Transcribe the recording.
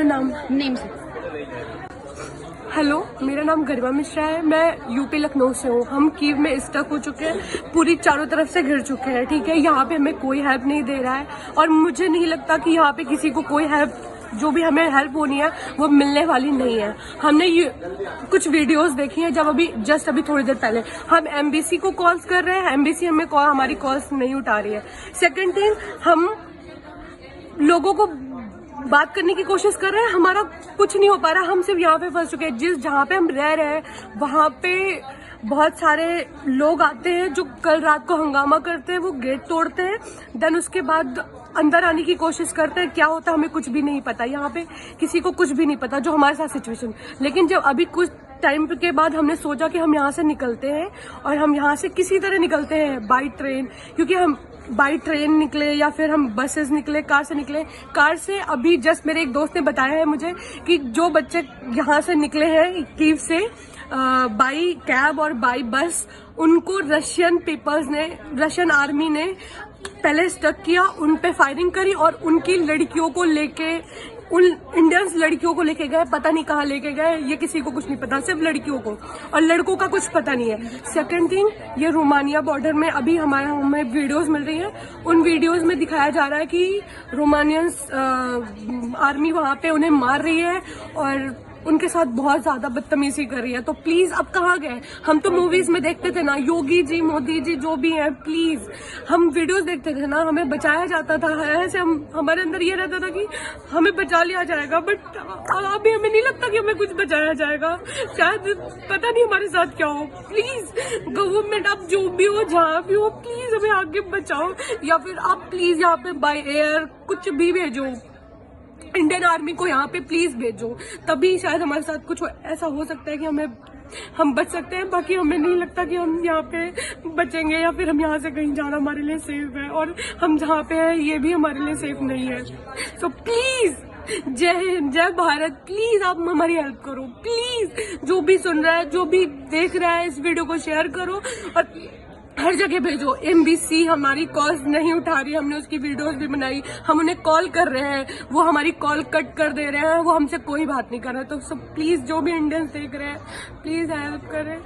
नाम नेम से। हेलो, मेरा नाम गरिमा मिश्रा है। मैं यूपी लखनऊ से हूँ। हम कीव में स्टक हो चुके हैं, पूरी चारों तरफ से घिर चुके हैं। ठीक है, यहाँ पे हमें कोई हेल्प नहीं दे रहा है और मुझे नहीं लगता कि यहाँ पे किसी को कोई हेल्प, जो भी हमें हेल्प होनी है वो मिलने वाली नहीं है। हमने ये कुछ वीडियोस देखी हैं, जब अभी थोड़ी देर पहले हम एमबीसी को कॉल्स कर रहे हैं, एमबीसी हमारी कॉल्स नहीं उठा रही है। सेकंड थिंग, हम लोगों को बात करने की कोशिश कर रहे हैं, हमारा कुछ नहीं हो पा रहा। हम सिर्फ यहाँ पे फंस चुके हैं। जहाँ पे हम रह रहे हैं वहाँ पे बहुत सारे लोग आते हैं जो कल रात को हंगामा करते हैं, वो गेट तोड़ते हैं, देन उसके बाद अंदर आने की कोशिश करते हैं। क्या होता है हमें कुछ भी नहीं पता, यहाँ पे किसी को कुछ भी नहीं पता जो हमारे साथ सिचुएशन। लेकिन जब अभी कुछ टाइम के बाद हमने सोचा कि हम यहाँ से निकलते हैं और हम यहाँ से किसी तरह निकलते हैं बाई ट्रेन, क्योंकि हम बाई ट्रेन निकले या फिर हम बसेस निकले, कार से निकले। कार से अभी जस्ट मेरे एक दोस्त ने बताया है मुझे कि जो बच्चे यहाँ से निकले हैं कीव से बाई कैब और बाई बस, उनको रशियन आर्मी ने पहले स्टक किया, उन पे फायरिंग करी और उनकी लड़कियों को लेके, उन इंडियंस लड़कियों को लेके गए, पता नहीं कहाँ लेके गए, ये किसी को कुछ नहीं पता, सिर्फ लड़कियों को, और लड़कों का कुछ पता नहीं है। सेकंड थिंग, ये रोमानिया बॉर्डर में अभी हमें वीडियोस मिल रही हैं, उन वीडियोस में दिखाया जा रहा है कि रोमानियंस आर्मी वहां पे उन्हें मार रही है और उनके साथ बहुत ज्यादा बदतमीजी कर रही है। तो प्लीज, अब कहाँ गए? हम तो मूवीज में देखते थे ना, योगी जी, मोदी जी, जो भी हैं, प्लीज, हम वीडियोस देखते थे ना, हमें बचाया जाता था। ऐसे हमारे अंदर ये रहता था कि हमें बचा लिया जाएगा, बट अभी हमें नहीं लगता कि हमें कुछ बचाया जाएगा। शायद पता नहीं हमारे साथ क्या हो। प्लीज गवर्नमेंट, आप जो भी हो, जहाँ भी हो, प्लीज हमें आगे बचाओ, या फिर आप प्लीज यहाँ पे बाय एयर कुछ भी भेजो, इंडियन आर्मी को यहाँ पे प्लीज भेजो, तभी शायद हमारे साथ कुछ ऐसा हो सकता है कि हम बच सकते हैं। बाकी हमें नहीं लगता कि हम यहाँ पे बचेंगे या फिर हम यहाँ से कहीं जाना हमारे लिए सेफ है, और हम जहाँ पे हैं ये भी हमारे लिए सेफ नहीं है। सो प्लीज, जय हिंद, जय भारत, प्लीज आप हमारी हेल्प करो। प्लीज, जो भी सुन रहा है, जो भी देख रहा है, इस वीडियो को शेयर करो और हर जगह भेजो। एमबीसी हमारी कॉल्स नहीं उठा रही, हमने उसकी वीडियोस भी बनाई, हम उन्हें कॉल कर रहे हैं, वो हमारी कॉल कट कर दे रहे हैं, वो हमसे कोई बात नहीं कर रहे। तो सब प्लीज, जो भी इंडियंस देख रहे हैं, प्लीज हेल्प करें।